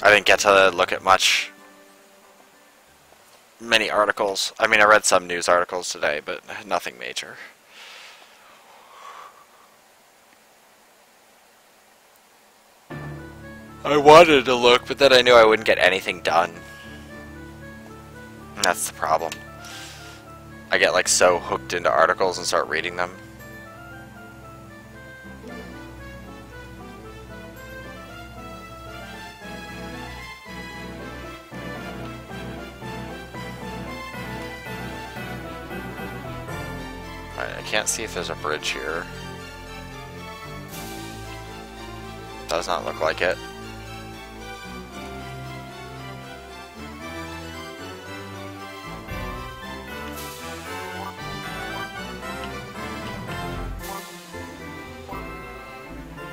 I didn't get to look at many articles. I mean, I read some news articles today, but nothing major. I wanted to look, but then I knew I wouldn't get anything done. And that's the problem. I get like so hooked into articles and start reading them. Alright, I can't see if there's a bridge here. Does not look like it.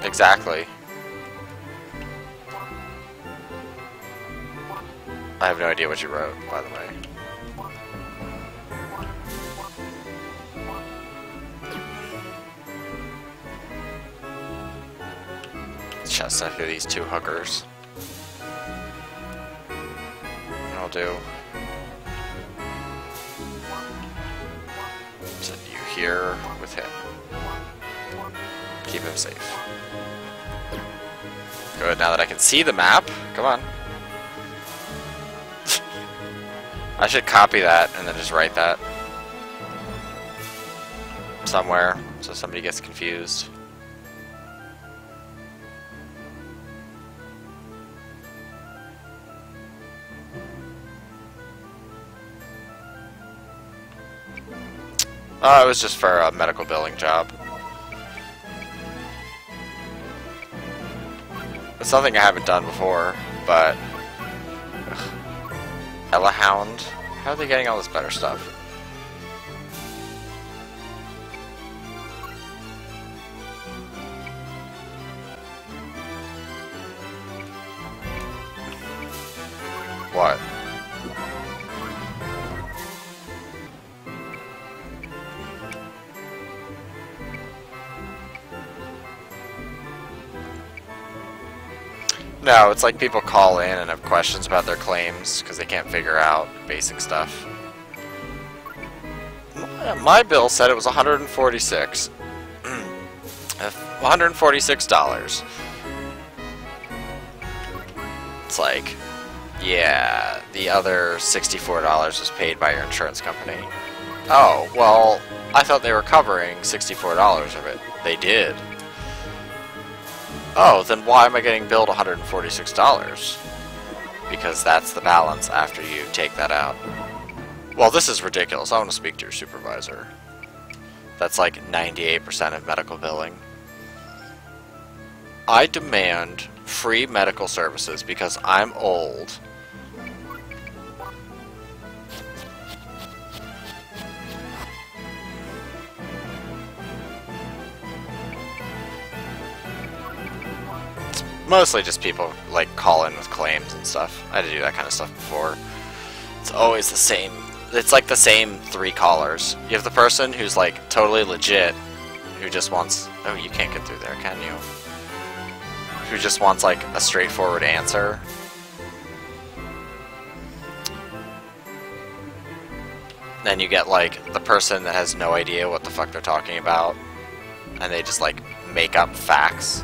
Exactly. I have no idea what you wrote, by the way. Just after these two hookers. I'll do. Send you here with him. Keep him safe. Good, now that I can see the map. Come on. I should copy that and then just write that somewhere so somebody gets confused. Oh, it was just for a medical billing job. It's something I haven't done before, but... Ugh. Ella Hound? How are they getting all this better stuff? What? No, it's like people call in and have questions about their claims because they can't figure out basic stuff. My bill said it was $146. $146. It's like, yeah, the other $64 was paid by your insurance company. Oh, well, I thought they were covering $64 of it. They did. Oh, then why am I getting billed $146? Because that's the balance after you take that out. Well, this is ridiculous. I want to speak to your supervisor. That's like 98% of medical billing. I demand free medical services because I'm old. Mostly just people like call in with claims and stuff. I had to do that kind of stuff before. It's always the same. It's like the same three callers. You have the person who's like totally legit, who just wants... Oh, you can't get through there, can you? Who just wants like a straightforward answer. Then you get like the person that has no idea what the fuck they're talking about, and they just like make up facts.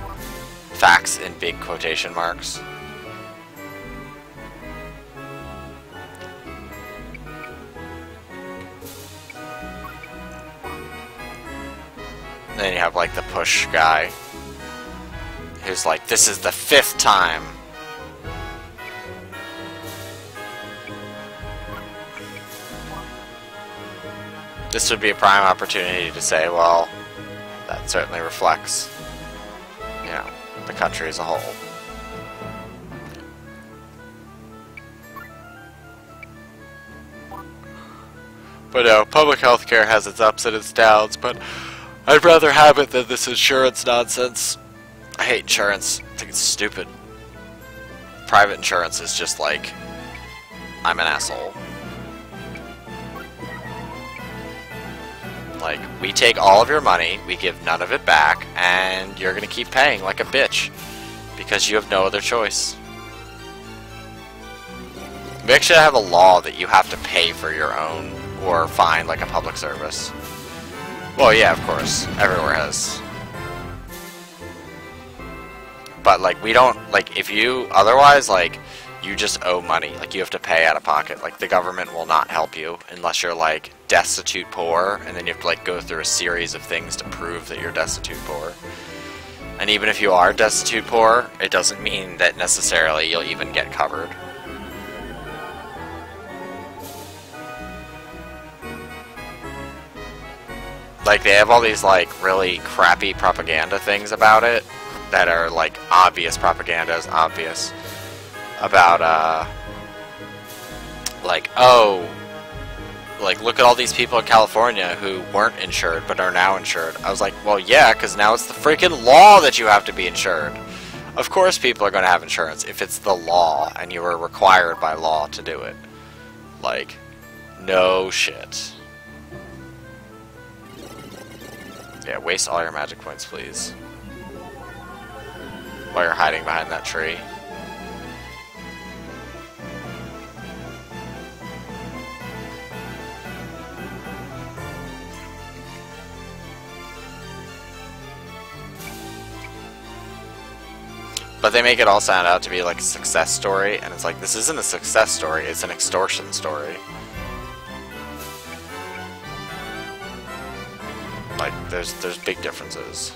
Facts in big quotation marks. And then you have like the push guy who's like, this is the 5th time. This would be a prime opportunity to say, well, that certainly reflects, you know, the country as a whole. But no, public health care has its ups and its downs, but I'd rather have it than this insurance nonsense. I hate insurance. I think it's stupid. Private insurance is just like, I'm an asshole. Like, we take all of your money, we give none of it back, and you're gonna keep paying like a bitch because you have no other choice. We actually have a law that you have to pay for your own or find like a public service. Well, yeah, of course. Everywhere has. But like we don't like if you otherwise like you just owe money. Like you have to pay out of pocket. Like the government will not help you unless you're like destitute poor, and then you have to like go through a series of things to prove that you're destitute poor. And even if you are destitute poor, it doesn't mean that necessarily you'll even get covered. Like, they have all these, like, really crappy propaganda things about it that are, like, obvious propaganda is obvious. About, like, oh, like, look at all these people in California who weren't insured but are now insured. I was like, well, yeah, because now it's the freaking law that you have to be insured. Of course people are going to have insurance if it's the law and you are required by law to do it. Like, no shit. Yeah, waste all your magic points, please. While you're hiding behind that tree. But they make it all sound out to be like a success story, and it's like, this isn't a success story, it's an extortion story. Like, there's big differences.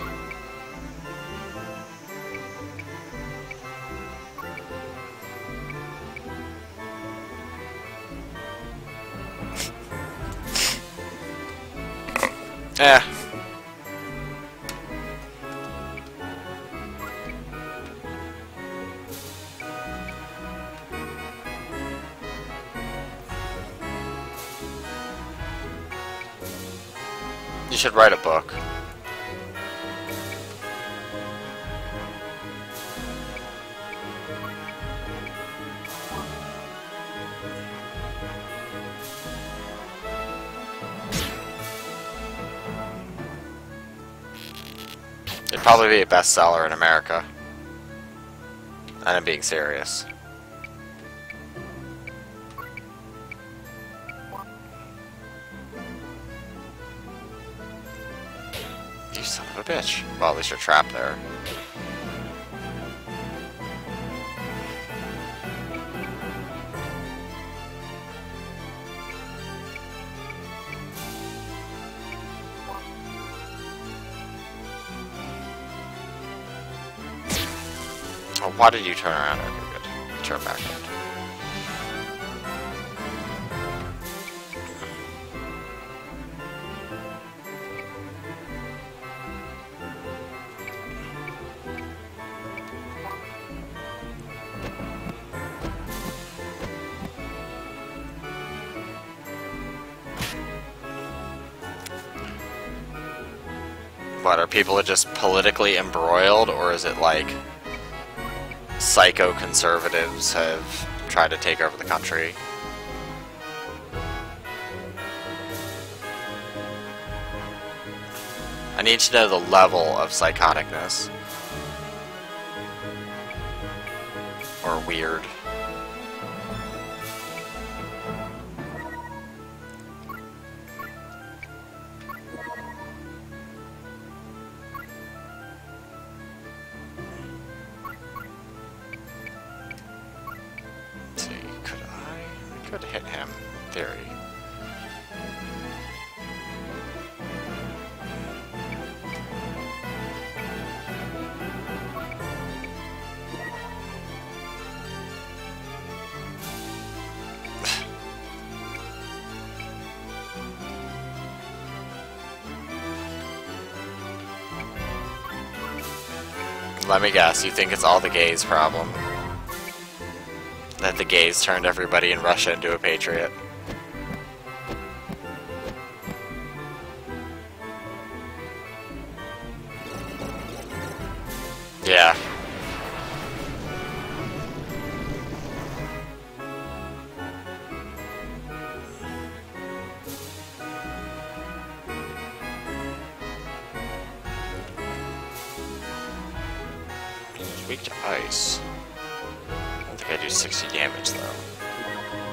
Eh. You should write a book. It'd probably be a bestseller in America. And I'm being serious. You son of a bitch. Well, at least you're trapped there. Oh, why did you turn around? Okay, good. Turn back around. What, are people just politically embroiled, or is it like psycho-conservatives have tried to take over the country? I need to know the level of psychoticness. Or weird. Could hit him, in theory. Let me guess, you think it's all the gays' problem? That the gays turned everybody in Russia into a patriot. Yeah. Weak to ice. I do 60 damage though.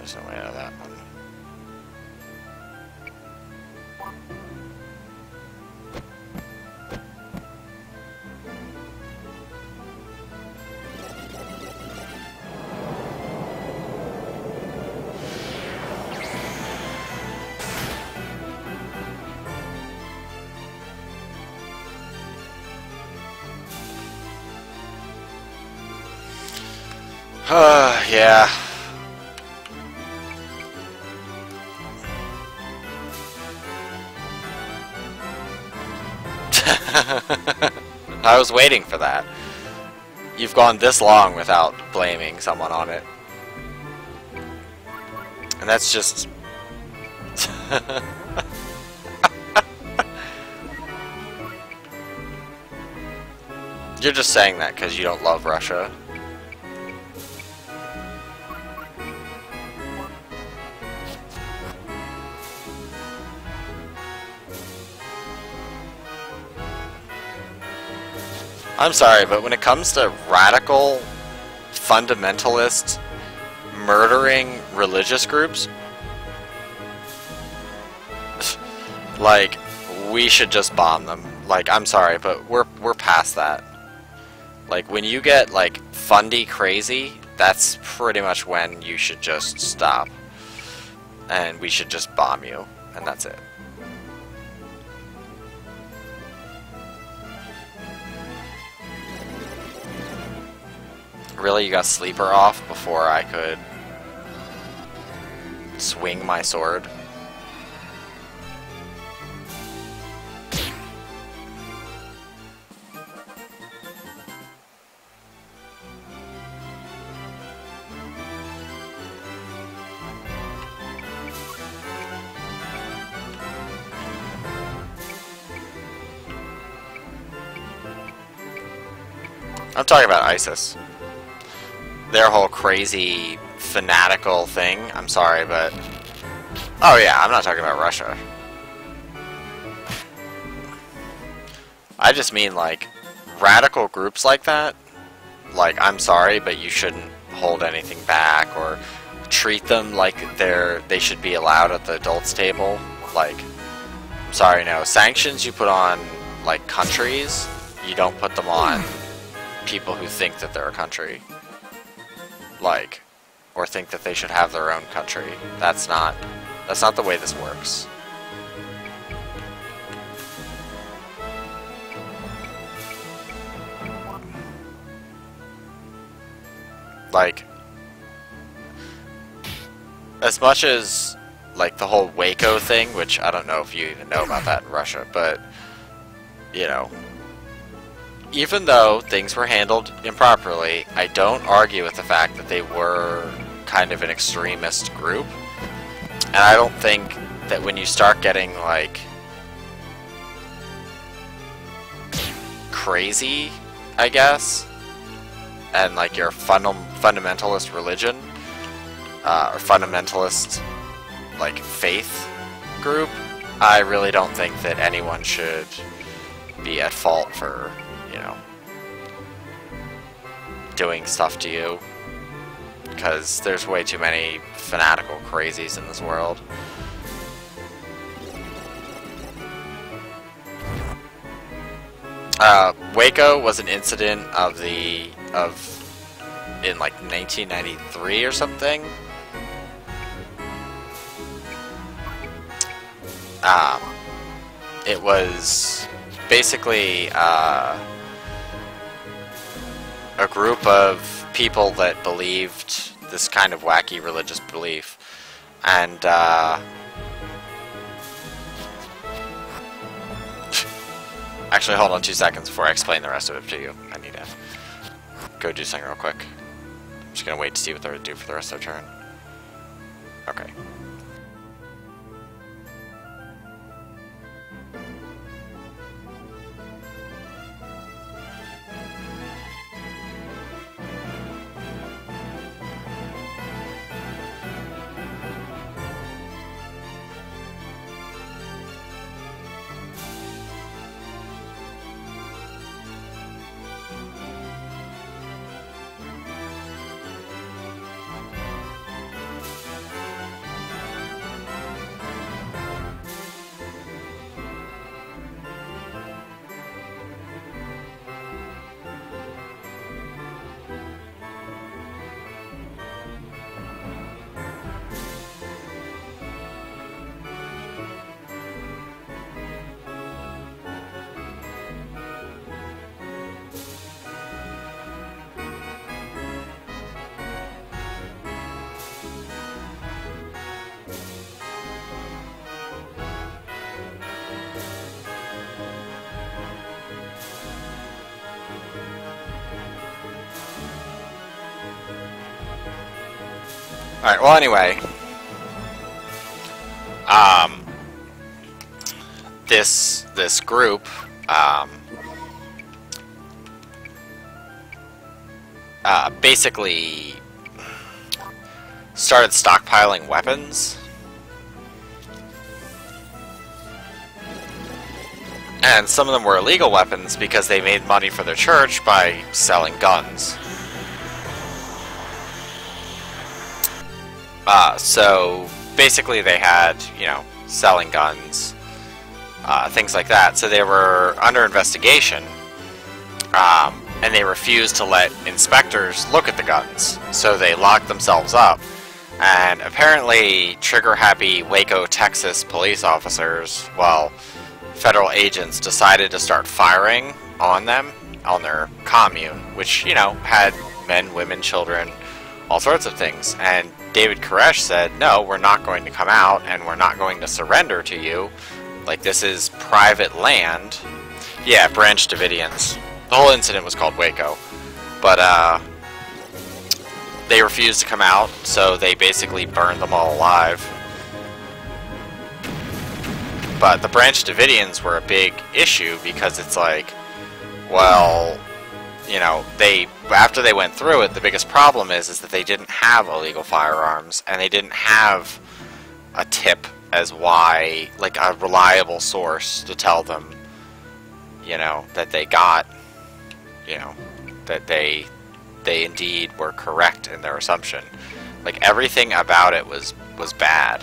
There's no way out of that one. Yeah. I was waiting for that. You've gone this long without blaming someone on it. And that's just... You're just saying that because you don't love Russia. I'm sorry, but when it comes to radical, fundamentalist, murdering religious groups, like, we should just bomb them. Like, I'm sorry, but we're past that. Like, when you get, like, fundy crazy, that's pretty much when you should just stop. And we should just bomb you, and that's it. Really, you got Sleeper off before I could swing my sword? I'm talking about ISIS. Their whole crazy, fanatical thing. I'm sorry, but... Oh yeah, I'm not talking about Russia. I just mean, like, radical groups like that. Like, I'm sorry, but you shouldn't hold anything back or treat them like they should be allowed at the adults table. Like, I'm sorry, no. Sanctions you put on, like, countries, you don't put them on people who think that they're a country. Like, or think that they should have their own country. That's not the way this works. Like, as much as, like, the whole Waco thing, which I don't know if you even know about that in Russia, but, you know, even though things were handled improperly, I don't argue with the fact that they were kind of an extremist group. And I don't think that when you start getting, like, crazy, I guess, and, like, your fundamentalist religion, or fundamentalist, like, faith group, I really don't think that anyone should be at fault for, you know, doing stuff to you, because there's way too many fanatical crazies in this world. Waco was an incident in like 1993 or something. It was basically a group of people that believed this kind of wacky religious belief, and actually, hold on 2 seconds before I explain the rest of it to you. I need to go do something real quick. I'm just gonna wait to see what they're do for the rest of their turn. Okay. Alright, well anyway. This group, basically started stockpiling weapons. And some of them were illegal weapons because they made money for their church by selling guns. So basically they had, you know, selling guns, things like that. So they were under investigation, and they refused to let inspectors look at the guns. So they locked themselves up. And apparently trigger-happy Waco, Texas police officers, well, federal agents, decided to start firing on them, on their commune, which, you know, had men, women, children, all sorts of things. And David Koresh said, no, we're not going to come out, and we're not going to surrender to you. Like, this is private land. Yeah, Branch Davidians. The whole incident was called Waco. But, they refused to come out, so they basically burned them all alive. But the Branch Davidians were a big issue because it's like, well, you know, after they went through it, the biggest problem is that they didn't have illegal firearms, and they didn't have a tip as why, like a reliable source to tell them, you know, that they got, you know, that they indeed were correct in their assumption. Like, everything about it was bad.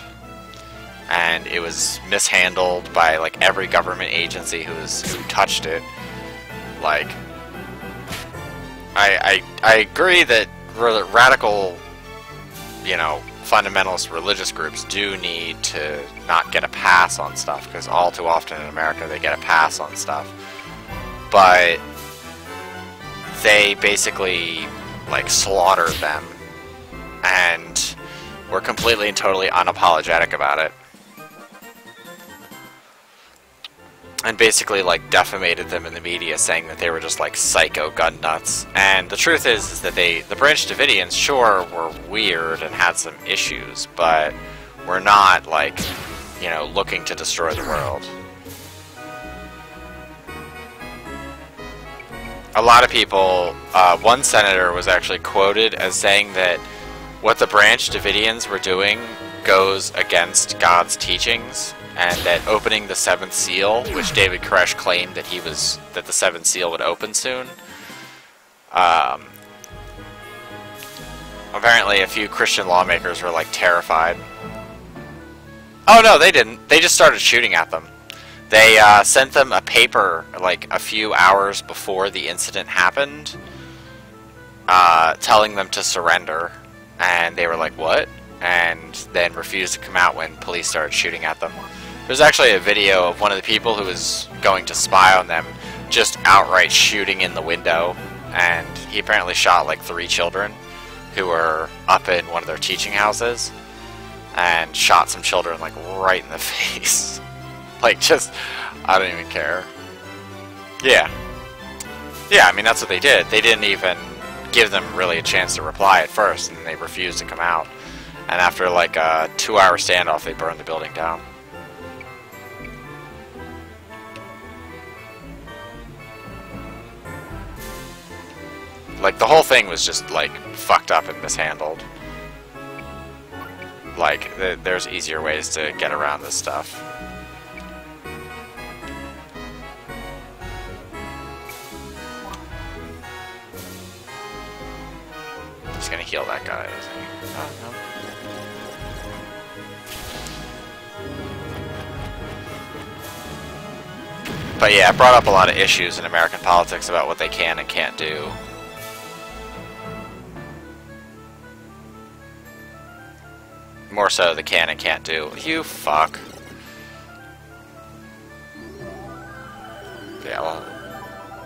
And it was mishandled by, like, every government agency who touched it. Like, I agree that radical, you know, fundamentalist religious groups do need to not get a pass on stuff, because all too often in America they get a pass on stuff. But they basically, like, slaughtered them, and were completely and totally unapologetic about it. And basically, like, defamated them in the media, saying that they were just, like, psycho gun nuts. And the truth is that the Branch Davidians, sure, were weird and had some issues, but were not, like, you know, looking to destroy the world. A lot of people, one senator was actually quoted as saying that what the Branch Davidians were doing goes against God's teachings, and that opening the seventh seal, which David Koresh claimed that the seventh seal would open soon. Apparently a few Christian lawmakers were, like, terrified. Oh no, they didn't. They just started shooting at them. They sent them a paper, like, a few hours before the incident happened, telling them to surrender, and they were like, what? And then refused to come out when police started shooting at them. There's actually a video of one of the people who was going to spy on them just outright shooting in the window, and he apparently shot, like, 3 children who were up in one of their teaching houses, and shot some children, like, right in the face. Like, just, I don't even care. Yeah. Yeah, I mean, that's what they did. They didn't even give them really a chance to reply at first, and they refused to come out. And after, like, a 2-hour standoff, they burned the building down. Like, the whole thing was just, like, fucked up and mishandled. Like, there's easier ways to get around this stuff. He's gonna heal that guy, isn't he? Oh, no. But yeah, it brought up a lot of issues in American politics about what they can and can't do. More so the can and can't do. You fuck. Yeah, well,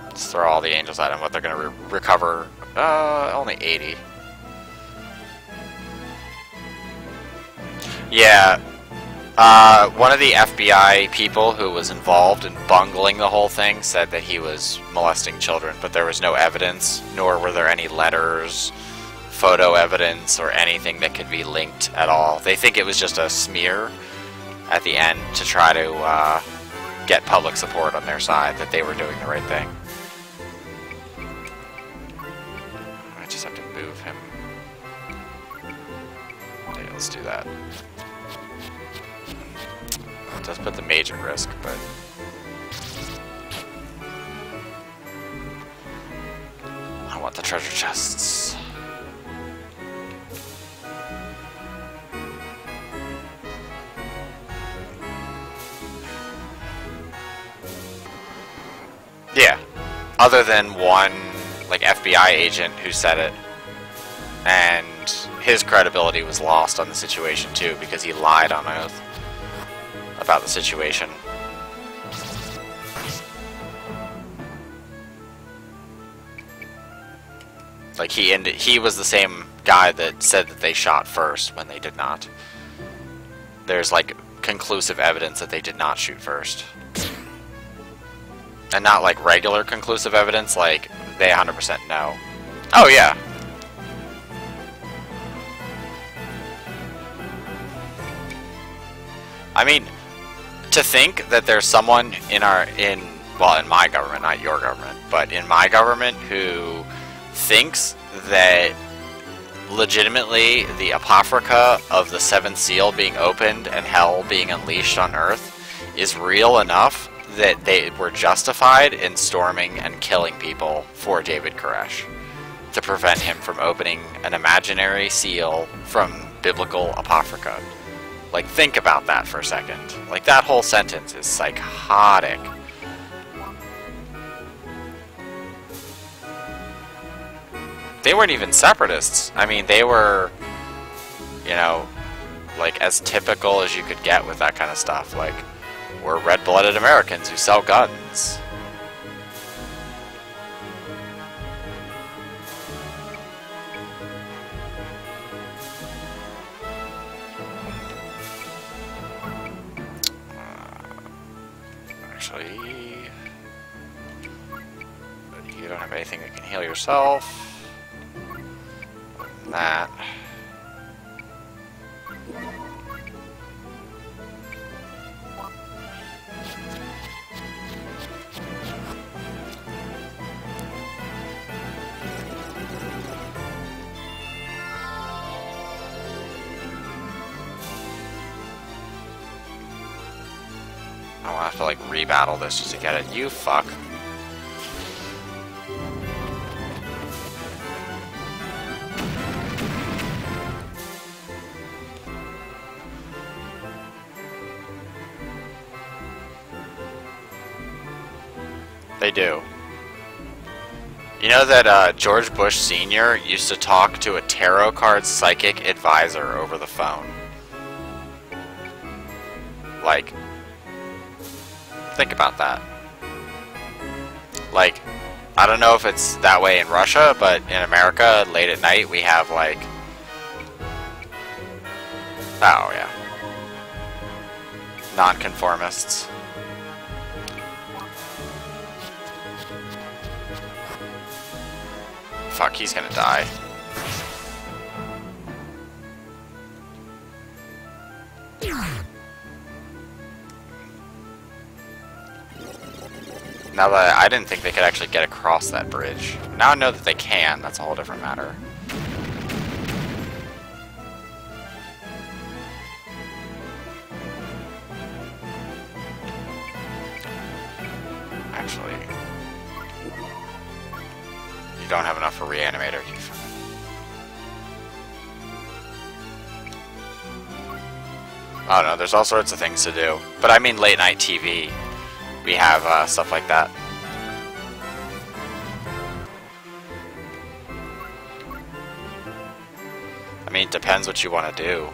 let's throw all the angels at him. What they're gonna recover? Only 80. Yeah, one of the FBI people who was involved in bungling the whole thing said that he was molesting children, but there was no evidence, nor were there any letters, photo evidence or anything that could be linked at all. They think it was just a smear at the end to try to get public support on their side that they were doing the right thing. I just have to move him. Okay, let's do that. It does put the mage at risk, but... I want the treasure chests. Yeah. Other than one, like, FBI agent who said it. And his credibility was lost on the situation, too, because he lied on oath about the situation. Like, he was the same guy that said that they shot first when they did not. There's, like, conclusive evidence that they did not shoot first. And not, like, regular conclusive evidence, like, they 100% know. Oh, yeah. I mean, to think that there's someone in my government, not your government, but in my government who thinks that legitimately the apocrypha of the seventh seal being opened and hell being unleashed on Earth is real enough that they were justified in storming and killing people for David Koresh to prevent him from opening an imaginary seal from biblical apocrypha. Like, think about that for a second. Like, that whole sentence is psychotic. They weren't even separatists. I mean, they were, you know, like, as typical as you could get with that kind of stuff. Like, we're red-blooded Americans who sell guns. Actually, you don't have anything that can heal yourself. That. I want to have to, like, re-battle this just to get it. You fuck. They do. You know that George Bush Sr. used to talk to a tarot card psychic advisor over the phone? Like, think about that. Like, I don't know if it's that way in Russia, but in America, late at night, we have, like... Oh, yeah. Nonconformists. Fuck, he's gonna die. Now that I didn't think they could actually get across that bridge. Now I know that they can, that's a whole different matter. Actually, you don't have enough for Reanimator. Oh no, there's all sorts of things to do. But I mean late night TV. We have stuff like that. I mean, it depends what you want to do.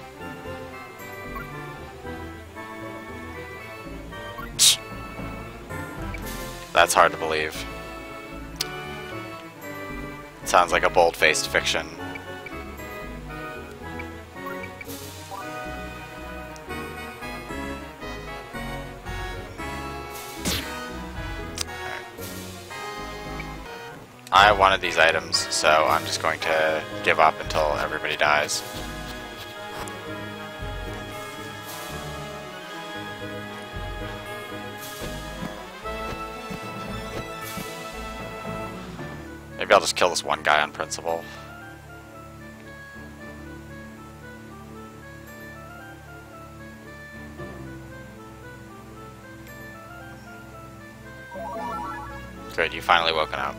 That's hard to believe. Sounds like a bold-faced fiction. I wanted these items, so I'm just going to give up until everybody dies. Maybe I'll just kill this one guy on principle. Good, you finally woken up.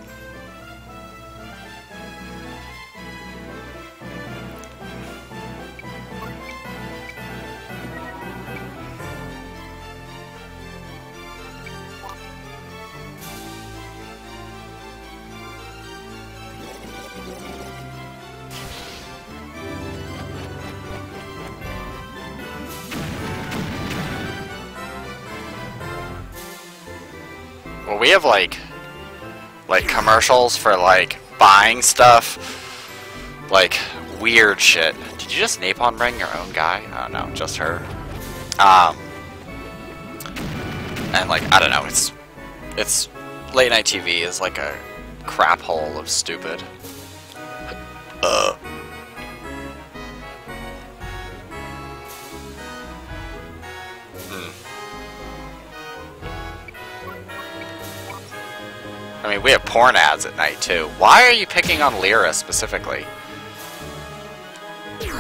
Well, we have like commercials for like buying stuff, like weird shit. Did you just napalm bring your own guy? Oh no, just her. And like I don't know, it's late night TV is like a crap hole of stupid. I mean, we have porn ads at night, too. Why are you picking on Lyra, specifically? Do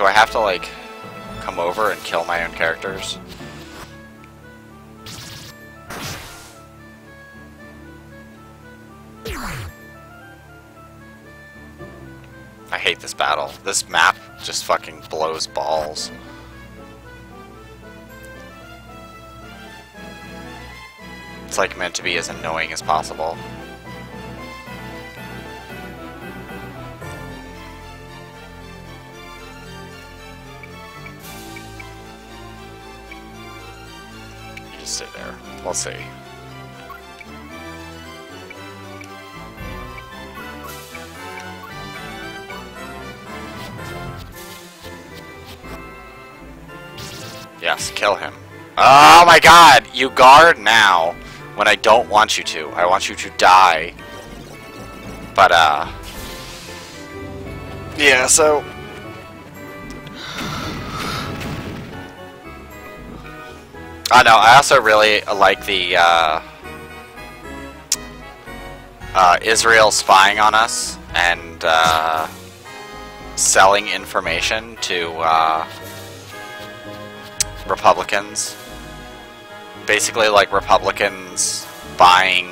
I have to, like, come over and kill my own characters? I hate this battle. This map just fucking blows balls. It's like meant to be as annoying as possible. You just sit there. We'll see. Yes, kill him. Oh my god! You guard now. When I don't want you to. I want you to die. But, yeah, so... I know, I also really like the, Israel spying on us and, selling information to, Republicans. Basically, like, Republicans buying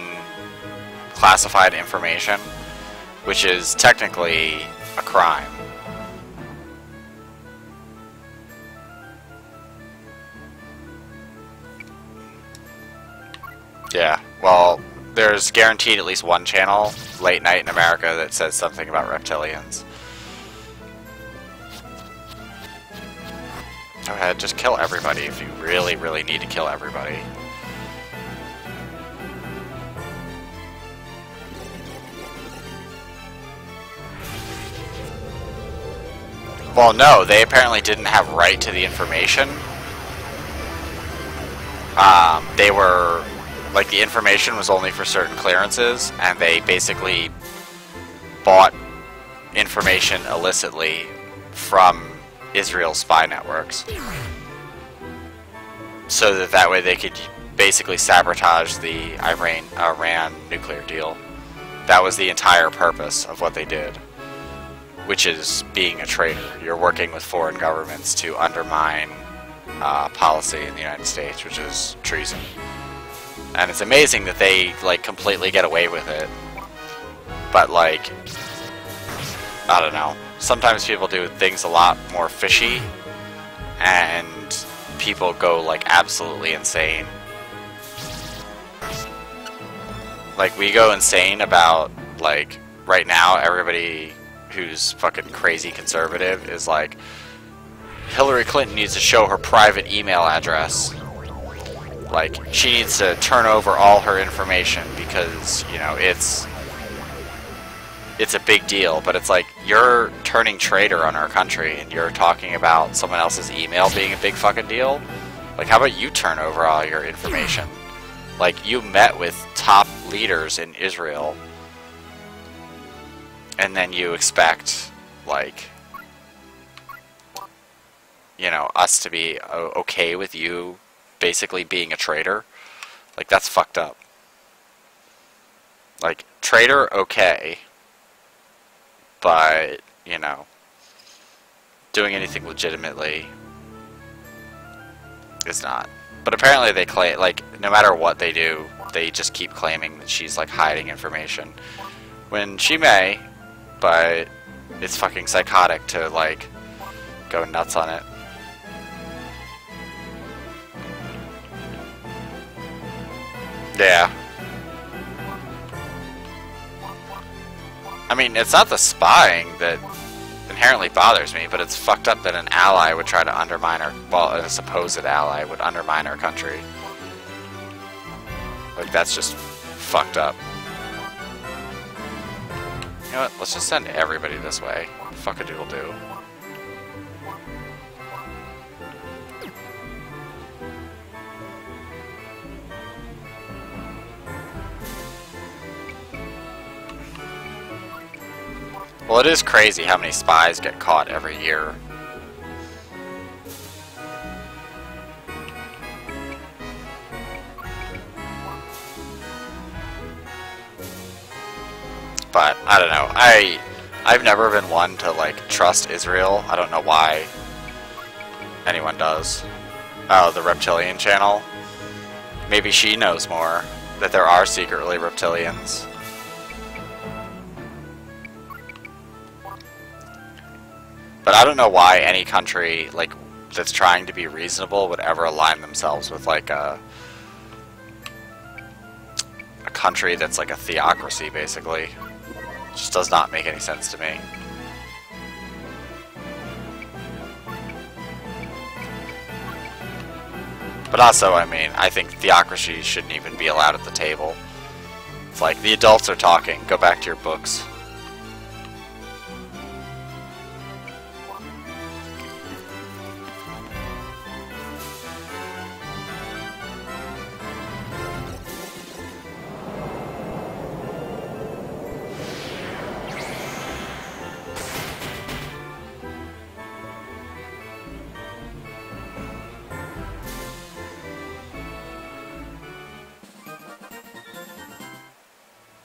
classified information, which is technically a crime. Yeah, well, there's guaranteed at least one channel, late night in America, that says something about reptilians. Go ahead, just kill everybody if you really, really need to kill everybody. Well, no, they apparently didn't have right to the information. They were, like, the information was only for certain clearances, and they basically bought information illicitly from Israel spy networks, so that way they could basically sabotage the Iran nuclear deal. That was the entire purpose of what they did, which is being a traitor. You're working with foreign governments to undermine policy in the United States, which is treason. And it's amazing that they, like, completely get away with it. But, like, I don't know. Sometimes people do things a lot more fishy, and people go, like, absolutely insane. Like, we go insane about, like, right now, everybody who's fucking crazy conservative is like, Hillary Clinton needs to show her private email address. Like, she needs to turn over all her information because, you know, it's a big deal. But it's like, you're turning traitor on our country and you're talking about someone else's email being a big fucking deal. Like, how about you turn over all your information? Like, you met with top leaders in Israel, and then you expect, like, you know, us to be okay with you basically being a traitor. Like, that's fucked up. Like, traitor, okay, but, you know, doing anything legitimately is not. But apparently they claim, like, no matter what they do, they just keep claiming that she's, like, hiding information. When she may, but it's fucking psychotic to, like, go nuts on it. Yeah. I mean, it's not the spying that inherently bothers me, but it's fucked up that an ally would try to undermine her, well, a supposed ally would undermine our country. Like, that's just fucked up. You know what, let's just send everybody this way. Fuck-a-doodle-doo. Well, it is crazy how many spies get caught every year. But, I don't know. I've never been one to, like, trust Israel. I don't know why anyone does. Oh, the reptilian channel? Maybe she knows more. That there are secretly reptilians. But I don't know why any country, like, that's trying to be reasonable would ever align themselves with, like, a country that's like a theocracy, basically. It just does not make any sense to me. But also, I mean, I think theocracy shouldn't even be allowed at the table. It's like, the adults are talking, go back to your books.